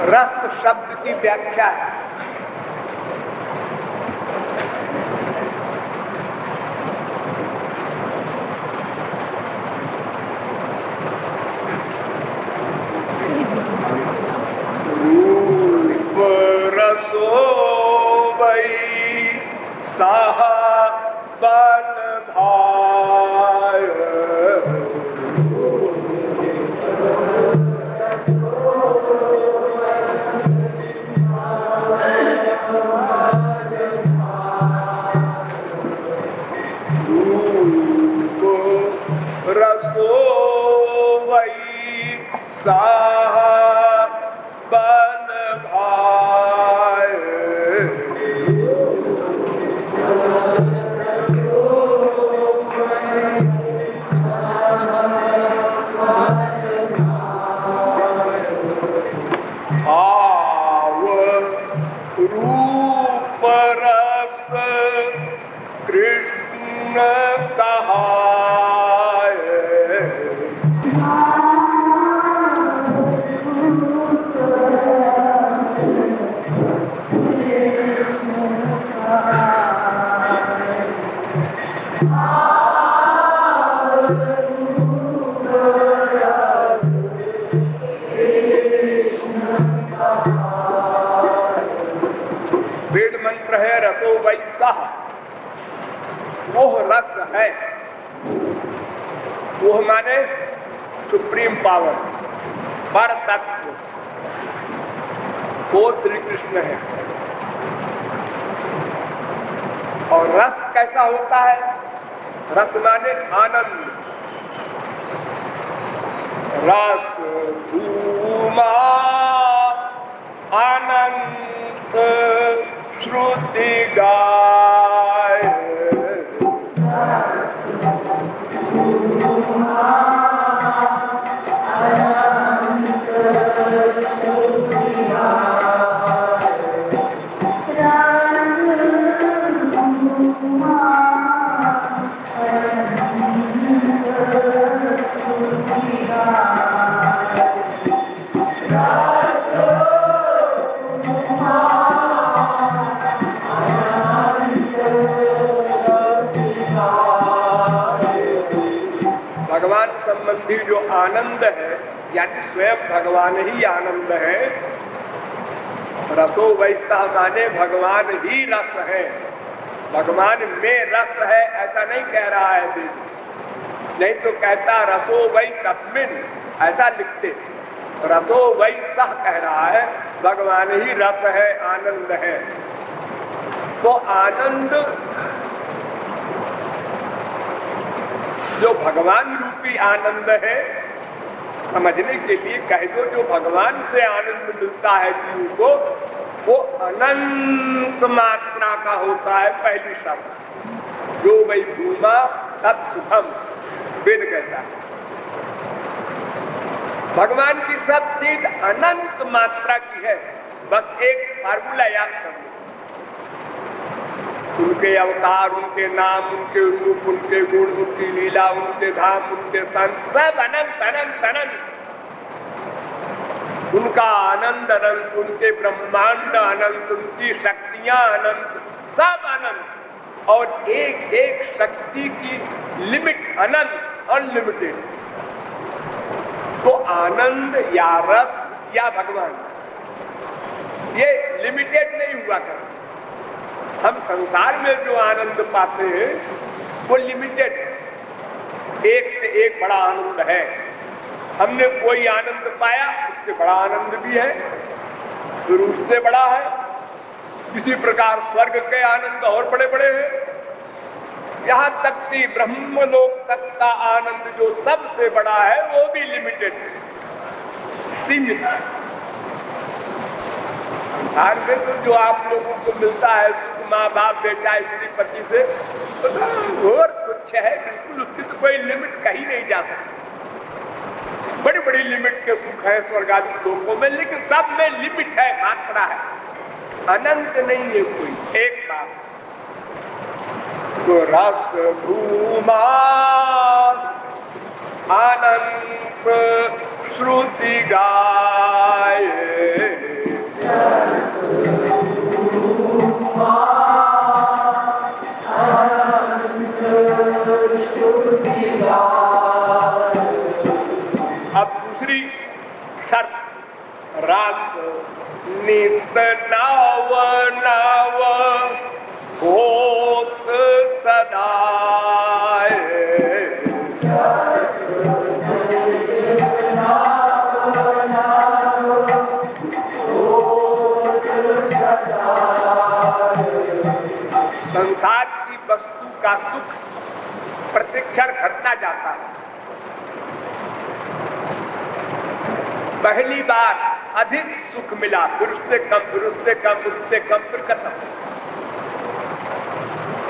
रस शब्द की व्याख्या है। रूप रसो वै सह बन भाय। रसो वै सह बन भाय। भाव रूप रस कृष्ण कहाय। वेद मंत्र है रसो वै सह, वो रस है, वो माने सुप्रीम पावर, पर तत्व, वो श्री कृष्ण है। और रस कैसा होता है? रस माने आनंद। रस धूमा अनंत श्रुति गाय। भगवान संबंधी जो आनंद है, यानी स्वयं भगवान ही आनंद है। रसो वैसा माने भगवान ही रस है, भगवान में रस है ऐसा नहीं कह रहा है वेद। नहीं तो कहता रसो वै तस्मिन, ऐसा लिखते। रसो वै सह कह रहा है, भगवान ही रस है, आनंद है। तो आनंद जो भगवान रूपी आनंद है, समझने के लिए कह दो जो भगवान से आनंद मिलता है जीव को, वो अनंत मात्रा का होता है। पहली शब्द जो वै भूमा तत्सुखम, वेद कहता है। भगवान की सब चीज अनंत मात्रा की है। बस एक फार्मूला याद कर लो, उनके अवतार, उनके नाम, उनके रूप, उनके गुण, उनकी लीला, उनके धाम, उनके संत, सब अनंत अनंत अनंत। उनका आनंद अनंत, उनके ब्रह्मांड अनंत, उनकी शक्तियां अनंत, सब अनंत। और एक एक शक्ति की लिमिट अनंत, अनलिमिटेड। तो आनंद या रस या भगवान, ये लिमिटेड नहीं हुआ करता। हम संसार में जो आनंद पाते हैं वो लिमिटेड है, एक से एक बड़ा आनंद है। हमने कोई आनंद पाया, उससे बड़ा आनंद भी है, रूप से बड़ा है। किसी प्रकार स्वर्ग के आनंद और बड़े बड़े हैं। यहाँ तक कि ब्रह्मलोक तक का आनंद जो सबसे बड़ा है वो भी लिमिटेड है, सीमित है। संसार में तो जो आप लोगों को मिलता है, माँ बाप बेटा स्त्री पति से, तो और तुच्छ है, बिल्कुल उसकी तो कोई लिमिट कहीं नहीं जा सकती। बड़ी बड़ी लिमिट के सुख है स्वर्ग आदि लोकों में, लेकिन सब में लिमिट है, मात्रा है, अनंत नहीं है कोई। एक बात तो रस भूमा अनंत श्रुति गाय। दूसरी शर्त, रस नित नाव नाव होत सदा। संसार की वस्तु का सुख प्रतिक्षण घटता जाता है। पहली बार अधिक सुख मिला, फिर उससे कम, फिर उससे कम, उससे कम, फिर खत्म।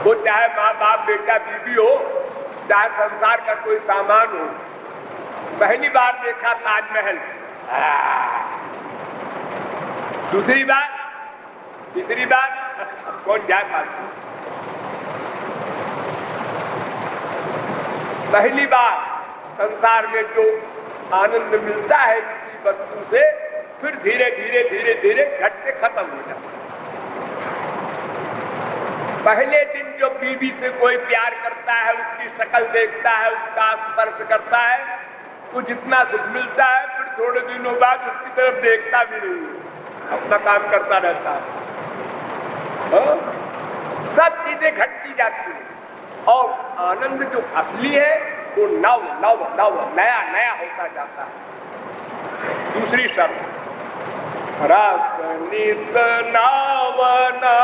वो चाहे माँ बाप बेटा बीवी हो, चाहे संसार का कोई सामान हो। पहली बार देखा ताजमहल, दूसरी बार, तीसरी बार, कौन जाए पास। पहली बार संसार में जो आनंद मिलता है किसी वस्तु से, फिर धीरे धीरे धीरे धीरे घटते खत्म हो जाता है। पहले दिन जो बीवी से कोई प्यार करता है, उसकी शक्ल देखता है, उसका स्पर्श करता है, तो जितना सुख मिलता है, फिर थोड़े दिनों बाद उसकी तरफ देखता भी नहीं, अपना काम करता रहता है। सब चीजें घटती जाती हैं और आनंद जो असली है वो नव नव नव नया नया होता जाता है। दूसरी शब्द, रस नित नाव ना।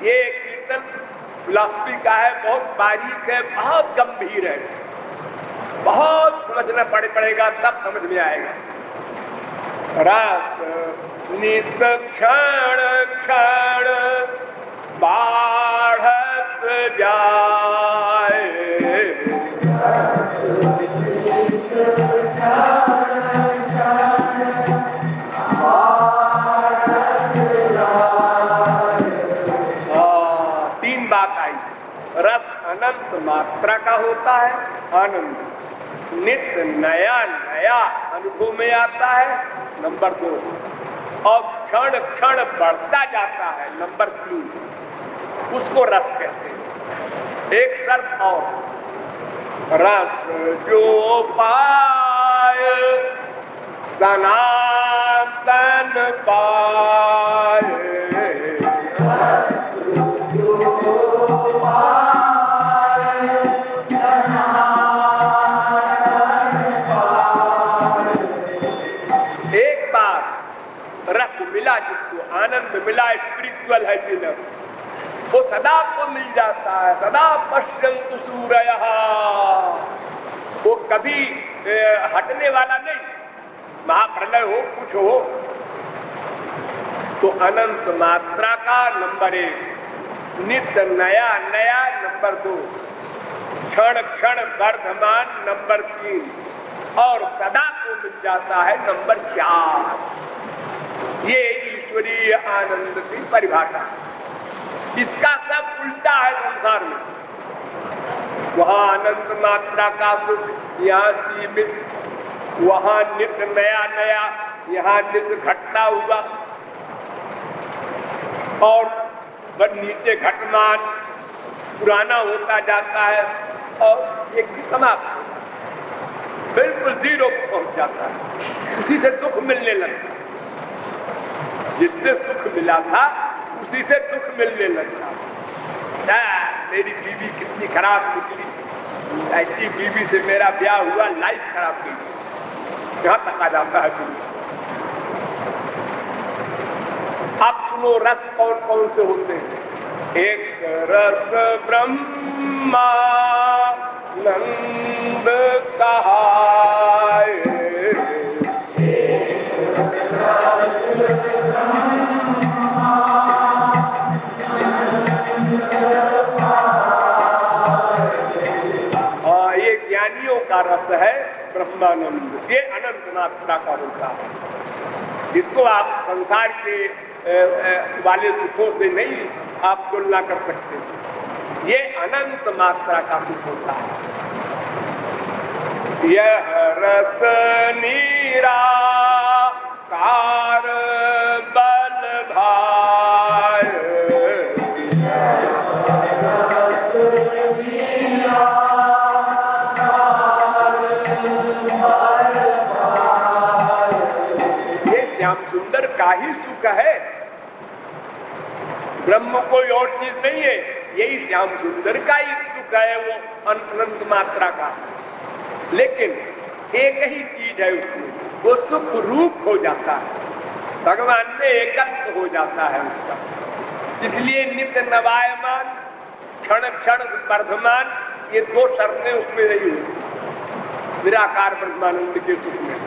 ये कीर्तन फिलॉसफी का है, बहुत बारीक है, बहुत गंभीर है, बहुत समझना पड़ेगा, तब समझ में आएगा। रस नित क्षण क्षण बाढ़त जाए। तीन बात आई। रस अनंत मात्रा का होता है, आनंद नित्य नया नया अनुभव में आता है, नंबर 2, और क्षण क्षण बढ़ता जाता है, नंबर 3, उसको रस कहते हैं। एक शर्त और, रस जो पाए सनातन पाए। एक बार रस मिला, जिसको आनंद मिला, स्पिरिचुअल है जिन्हें, वो सदा को मिल जाता है। सदा पश्यन्तु सूरयः, वो कभी हटने वाला नहीं। महाप्रलय हो, कुछ हो, तो अनंत मात्रा का नंबर 1, नित्य नया नया नंबर 2, क्षण क्षण वर्धमान नंबर 3, और सदा को मिल जाता है नंबर 4। ये ईश्वरीय आनंद की परिभाषा। इसका सब उल्टा है संसार में। वहां अनंत मात्रा का सुख, यहाँ सीमित, वहां नित्य नया नया, यहाँ नित्य घटता हुआ, और वह नीचे घटमान पुराना होता जाता है और एक समाप्त, बिल्कुल जीरो को पहुंच जाता है। उसी से दुख मिलने लगता है। जिससे सुख मिला था उसी से दुख मिलने लगता। मेरी बीवी कितनी खराब निकली, ऐसी बीवी से मेरा ब्याह हुआ, लाइफ खराब की, यहाँ तक आ जाता है दुनिया। अब सुनो, रस कौन कौन से होते हैं। एक रस ब्रह्मा नंद कहाए, ये ज्ञानियों का रस है ब्रह्मानंद। ये अनंत मात्रा का होता है, जिसको आप संसार के वाले सुखों से नहीं आप तुलना कर सकते। ये अनंत मात्रा का सुख होता है। यह रस नीरा कार बल भाई, श्याम सुंदर का ही सुख है, ब्रह्म कोई और चीज नहीं है, यही श्याम सुंदर का ही सुख है, वो अनंत मात्रा का। लेकिन एक ही चीज है उसमें, वो सुख रूप हो जाता है, भगवान में एकत्व हो जाता है उसका। इसलिए नित्य नवायमान, क्षण क्षण वर्धमान, ये दो शर्तें उसमें नहीं हुई निराकार ब्रह्मानंद के सुख में।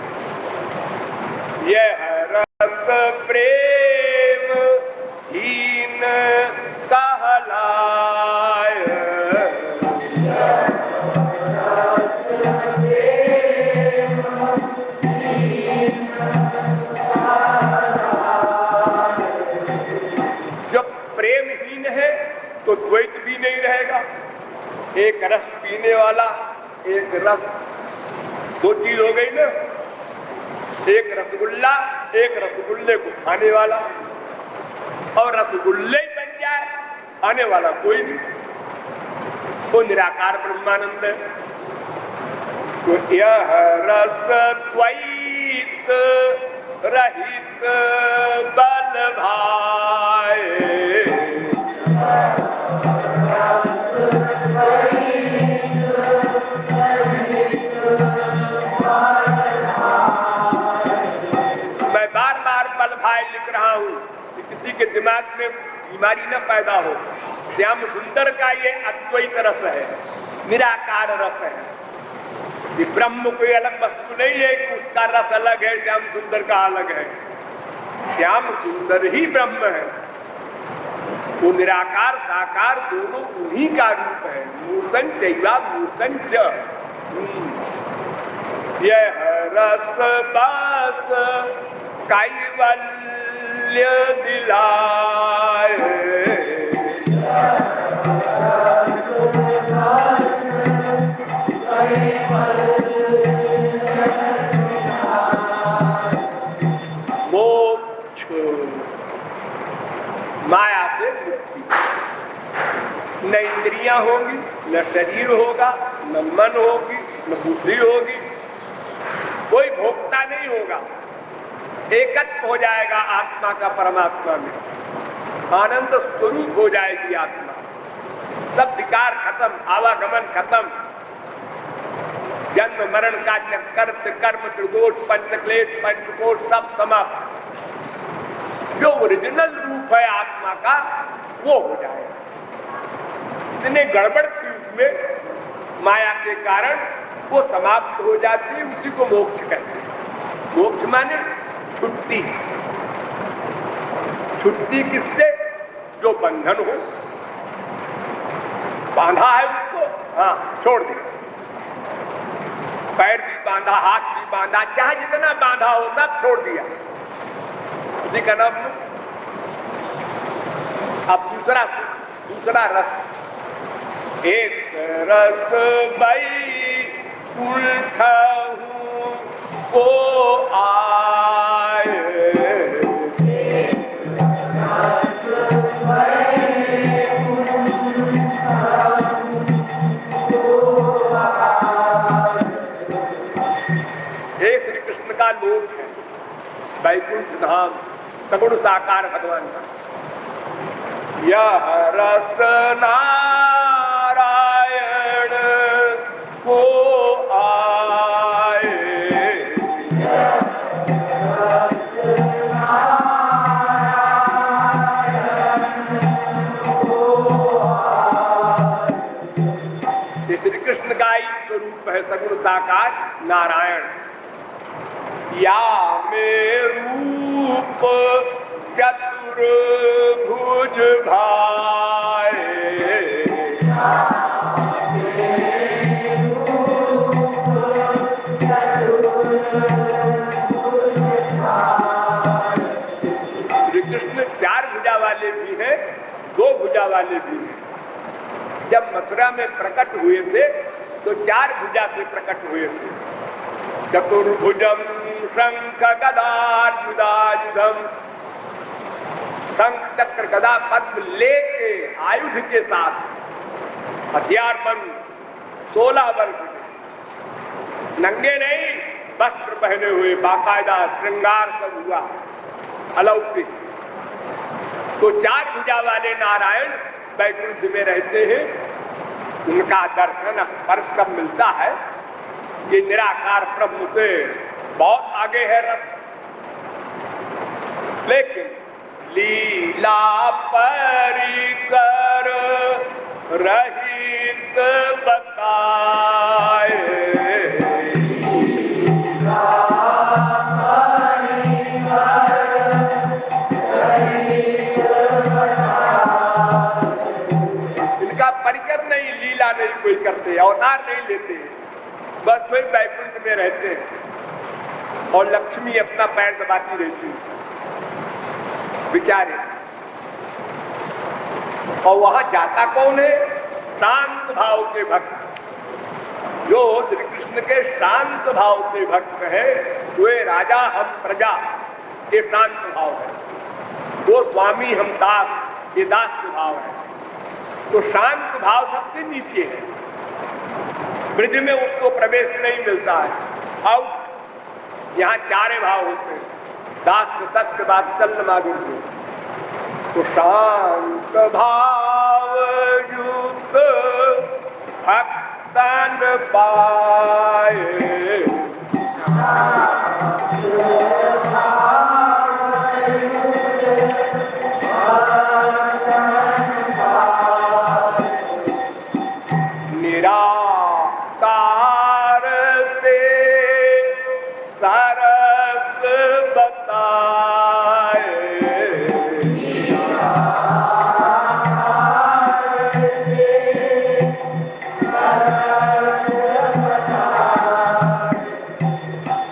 यह रस प्रेम हीन कहलाय, जब प्रेमहीन है तो द्वैत भी नहीं रहेगा। एक रस पीने वाला, एक रस, दो चीज हो गई ना, एक रसगुल्ला, एक रसगुल्ले को खाने वाला, और रसगुल्ले ही बन जाए खाने वाला कोई नहीं, वो निराकार ब्रह्मानंद है। तो यह रस द्वैत रहित बल भाए, मैं बार बार बल भाई लिख रहा हूं कि किसी के दिमाग में बीमारी न पैदा हो। श्याम सुंदर का ये अद्वैत रस है, निराकार रस है। ये ब्रह्म कोई अलग वस्तु नहीं है कि उसका रस अलग है, श्याम सुंदर का अलग है। श्याम सुंदर ही ब्रह्म है, वो निराकार साकार दोनों उन्हीं का रूप है। मूर्तन चैवा मूर्तन च, यह रस बस कैवल्य दिलाए, मोक्ष, माया से मुक्ति। न इंद्रियां होंगी, न शरीर होगा, न मन होगी, न बुद्धि होगी, कोई भोक्ता नहीं होगा, एकत्व हो जाएगा आत्मा का परमात्मा में, आनंद स्वरूप हो जाएगी आत्मा। सब विकार खत्म, आवागमन खत्म, जन्म मरण का चक्कर, कर्म त्रिदोष पंचक्लेश पंचकोश सब समाप्त। जो ओरिजिनल रूप है आत्मा का वो हो जाएगा। इतने गड़बड़ थी उसमें माया के कारण, वो समाप्त हो जाती है, उसी को मोक्ष कहते हैं। मोक्ष माने छुट्टी। छुट्टी किससे? जो बंधन हो, बांधा है उसको, हाँ छोड़ दे। पैर भी बांधा, हाथ भी बांधा, चाहे जितना बांधा हो सब छोड़ दिया, उसी का नाम। अब दूसरा रस, एक रस बई उल्ठाऊं को आए, हे श्री कृष्ण का लोक है, वैकुंठ धाम, सगुण साकार भगवान का। यह रस नारायण को आए, श्री कृष्ण का ही स्वरूप है सगुण साकार नारायण। या में रूप चतुर्भुज भाए, श्री कृष्ण चार भुजा वाले भी हैं, दो भुजा वाले भी हैं। जब मथुरा में प्रकट हुए थे तो चार भुजा से प्रकट हुए थे। चतुर्भुजम शंख गदायुधम, शंख चक्र गदा पद्म लेके आयुध के साथ, हथियार बंद, 16 वर्ष के, नंगे नहीं, वस्त्र पहने हुए, बाकायदा श्रृंगार सब हुआ, अलौकिक। तो 4 भुजा वाले नारायण वैकुंठ में रहते हैं, उनका दर्शन स्पर्श कब मिलता है? ये निराकार ब्रह्म से बहुत आगे है रस। लेकिन लीला परिकर रहित बताए, इनका परिकर नहीं, लीला नहीं कोई करते, अवतार नहीं लेते, बस वही वैकुंठ में रहते हैं और लक्ष्मी अपना पैर दबाती रहती है विचारे। और वहां जाता कौन है? शांत भाव के भक्त। जो श्री कृष्ण के शांत भाव के भक्त है, वे राजा हम प्रजा, ये शांत भाव है। वो स्वामी हम दास, ये दास के भाव है। तो शांत भाव सबसे नीचे है, ब्रज में उसको प्रवेश नहीं मिलता है। और यहाँ 4 भाव होते हैं, दास सत्य वात्सल्य माधुर्य। तो शांत भाव युक्त भक्तन पाए, निराकार से सरस बताए,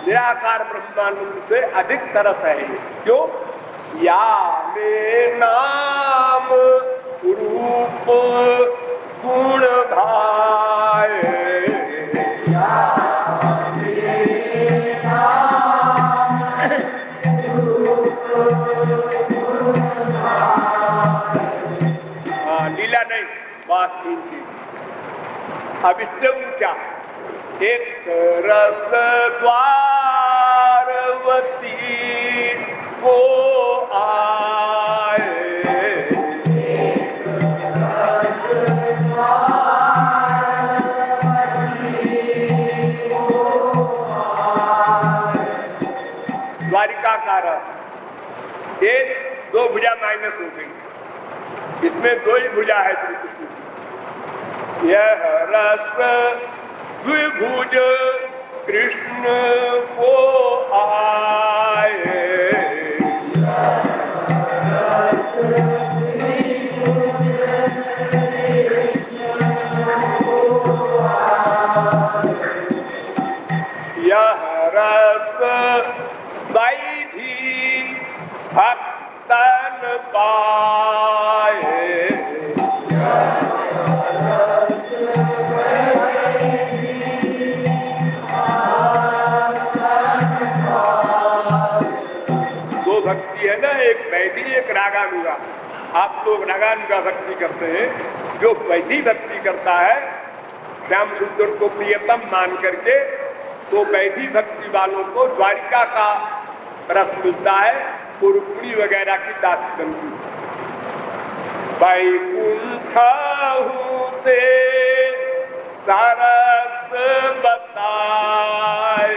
निराकार ब्रह्मानंद से अधिक सरस है। क्यों? या में नाम रूप गुण भाए, लीला नहीं, बात कीजिए। अब इससे ऊंचा एक रस द्वारवती को आए, द्वारिका का रस। 1-2 भुजा माइनस हो गई, इसमें 2 ही भुजा है श्री कृष्ण की। यह रस द्विभुज कृष्ण को आए, यह रस वैधी भक्तन पाए, भक्ति है ना, एक वैधी एक रागानुगा। आप लोग रागानुगा भक्ति करते हैं, जो वैधी भक्ति करता है श्याम सुंदर को प्रियतम मान करके, तो वैधी भक्ति वालों को द्वारिका का रस मिलता है, वो रुक्मिणी वगैरह की दासी बनती है। वैकुंठ से सरस बताए,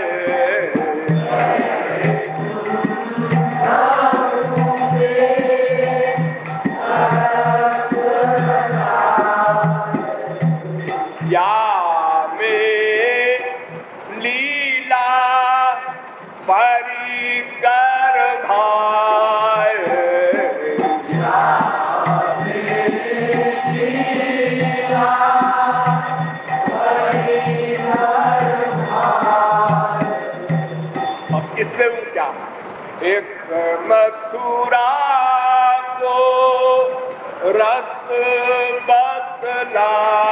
या में लीला परिकर भाए, अब इससे ऊंचा एक मथुरा को रस बतलाए,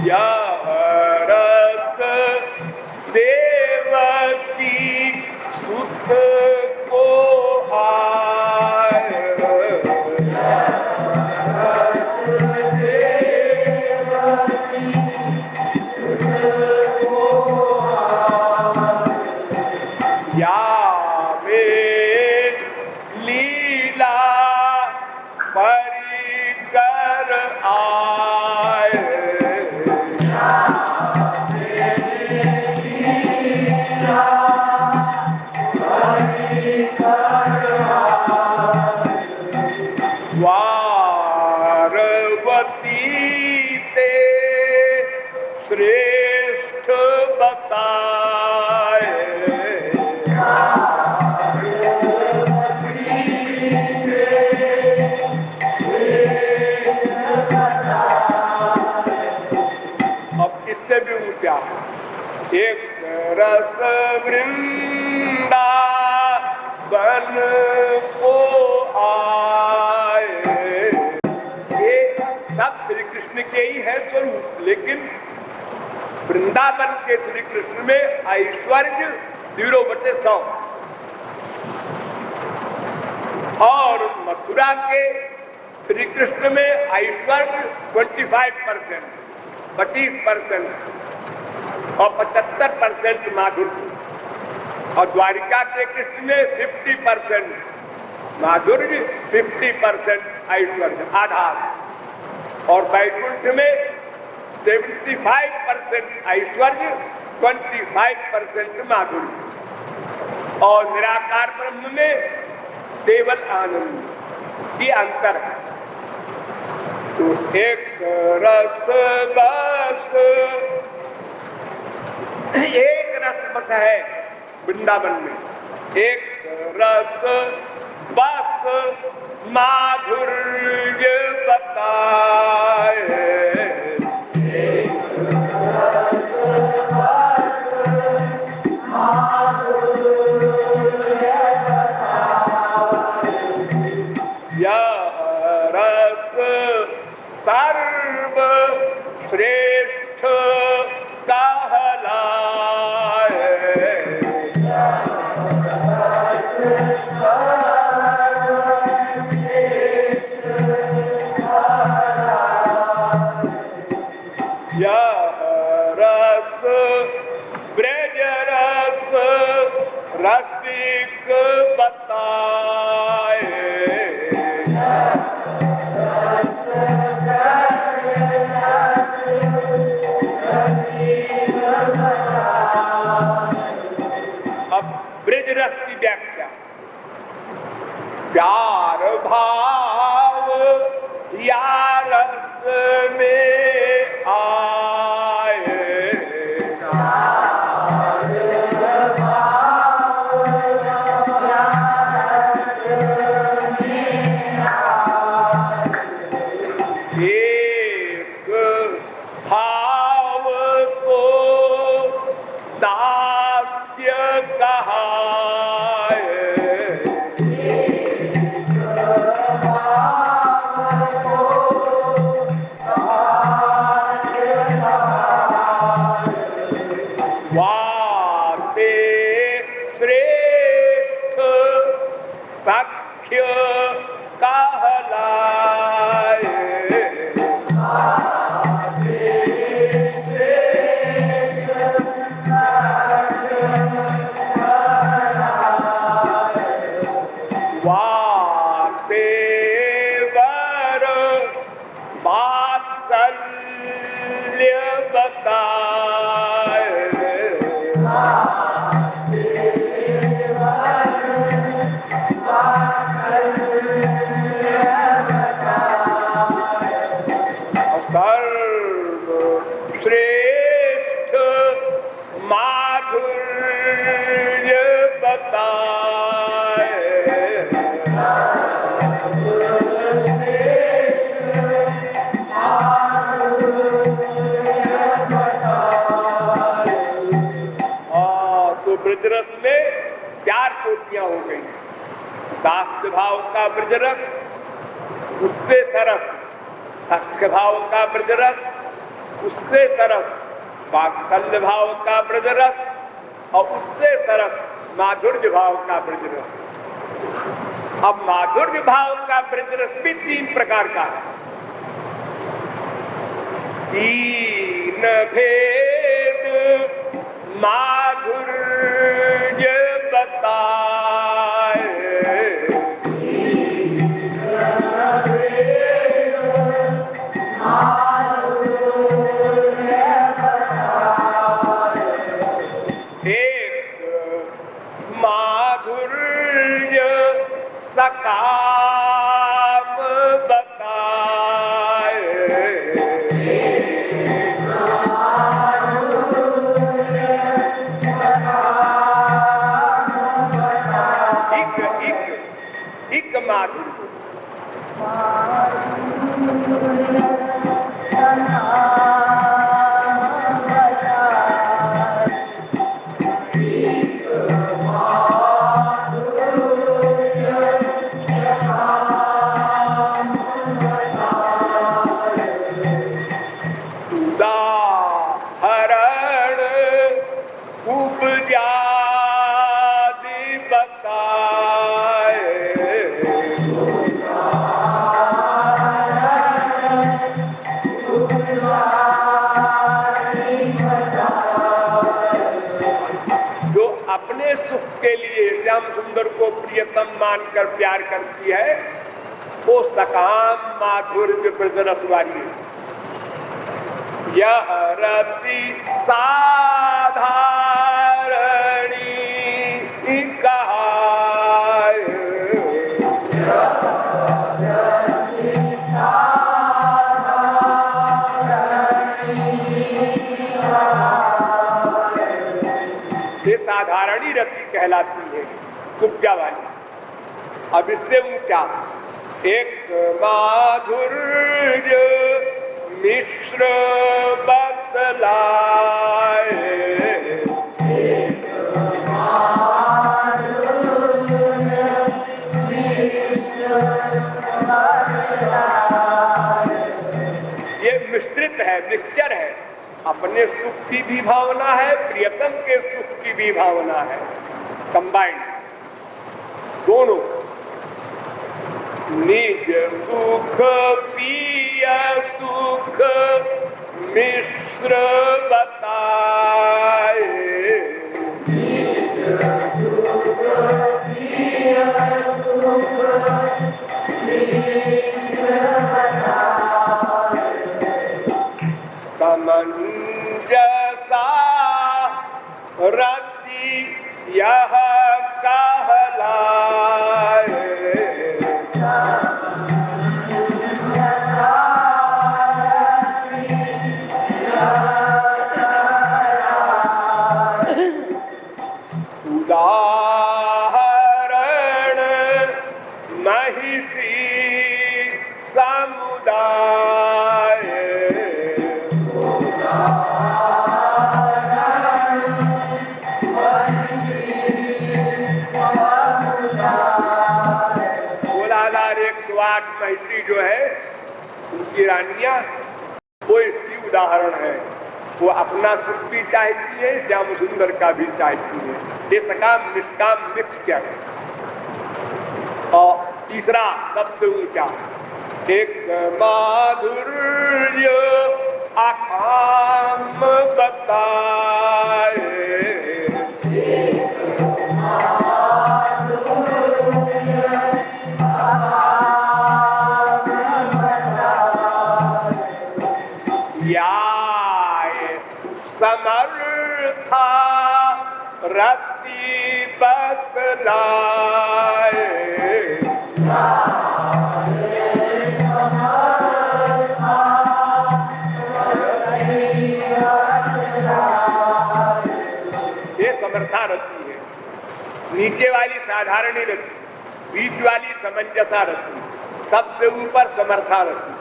यह रस देवकी सुख को आए, रस वृंदावन को आए। ये सब श्री कृष्ण के ही है स्वरूप, लेकिन वृंदावन के श्री कृष्ण में ऐश्वर्य 0/100 और मथुरा के श्री कृष्ण में ऐश्वर्य 25%, 25% और 75% माधुर्य, और द्वारिका के कृष्ण में 50% माधुर्य, 50% ऐश्वर्य आधार, और वैकुंठ में 75% ऐश्वर्य, 25% माधुर्य, और निराकार ब्रह्म में केवल आनंद की अंतर है। तो एक रस बस, एक रस बस है वृंदावन में, एक रस बस माधुर्य बताए। एक रस बस माधुर्य बताए। यह रस सर्व श्रेष्ठ कहलाए। यह रस ब्रज रस रसिक बताए। अब ब्रज रस की व्याख्या, प्यार भाव या रस में आए। एक भाव को दास्य कहाए। वाते श्रेष्ठ सख्य कहलाए। वाते वर वात्सल्य बताए। सर्व श्रेष्ठ माधुर्य बताए। तो ब्रजरस में 4 कोटियां हो गई। दास्य भाव का ब्रजरस, उससे सरस सख्य भाव का ब्रजरस, उससे सरस वात्सल्य भाव का ब्रजरस, और उससे सरस माधुर्य भाव का ब्रजरस। अब माधुर्य भाव का ब्रजरस भी 3 प्रकार का है। 3 भेद माधुर्य बताए। एक माधुर्य सकाम बताए। एक माधुर्य प्रियतम मानकर प्यार करती है, वो सकाम माधुर्य ब्रजरस वाली है। यह रति साधारणी कहाय, ये साधारणी रति कहलाती है, कुब्जा वाली। अब इससे ऊंचा एक माधुर्य मिश्र बतलाए, ये मिश्रित है, मिक्सचर है। अपने सुख की भी भावना है, प्रियतम के सुख की भी भावना है, कंबाइंड दोनों। निज सुख पिय सुख मिश्र बताए, समंजसा रति यह कहलाए, उदाहरण महिषी समुदाय, महिषी जो है उनकी रानियां, वो इसकी उदाहरण है। वो अपना सुख भी चाहती है, श्याम सुंदर का भी चाहती है। ये सकाम निष्काम मिक्स क्या है। और तीसरा सबसे ऊंचा एक माधुर्य आकाम बताए, समर्था रति बतलाए, ये समर्था रति है। नीचे वाली साधारणी रति, बीच वाली समंजसा रति, सबसे ऊपर समर्था रति।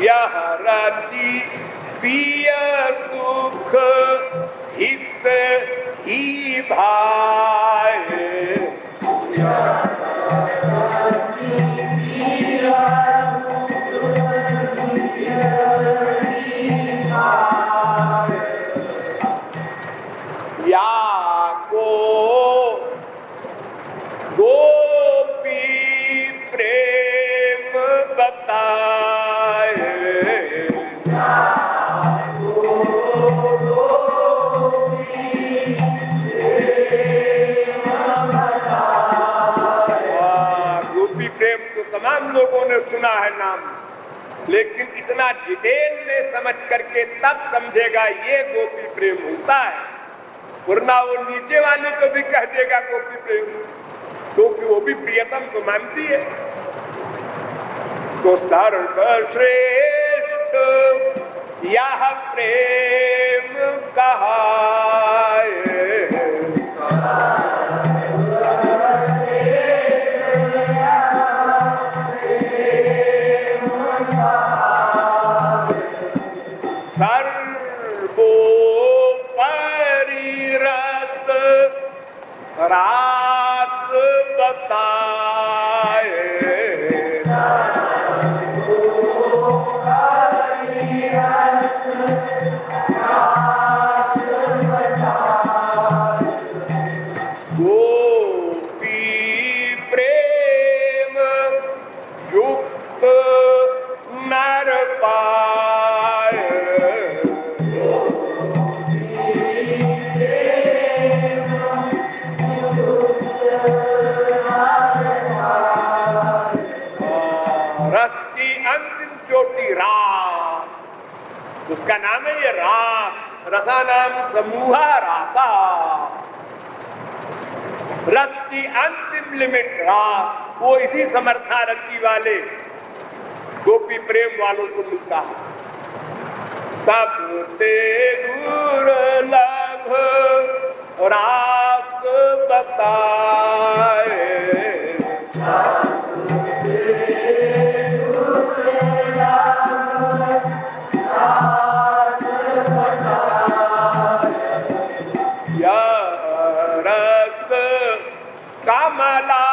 यह रति पिय सुख हित ही भाए, या को गोपी प्रेम बताए, तमाम लोगों ने सुना है नाम, लेकिन इतना डिटेल में समझ करके तब समझेगा ये गोपी प्रेम होता है, वरना वो नीचे वाले को भी कह देगा गोपी प्रेम, क्योंकि वो भी प्रियतम को मानती है। तो सर्वश्रेष्ठ यह प्रेम कहाए, सर्वोपरि रस रास बताए, गोपी प्रेम युक्त नर पाए, की रास, उसका नाम है ये रास, रसानाम समूह रासा, रस की अंतिम लिमिट रास, वो इसी समर्था रति वाले गोपी प्रेम वालों को मिलता है। सबसे दुर्लभ रास बताए, रस कमला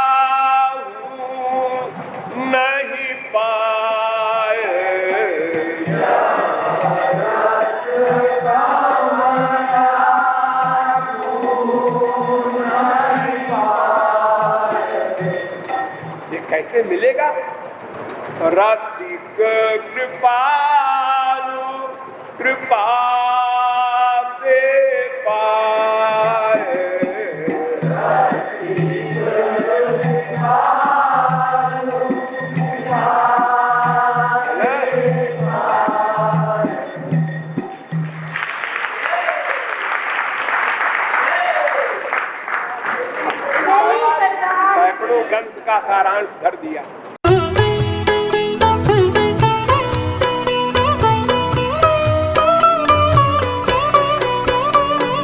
नहीं पाए, ये कैसे मिलेगा? रसिक कृपालु कृपा से पाए, सैकड़ों ग्रंथ का सारांश कर दिया।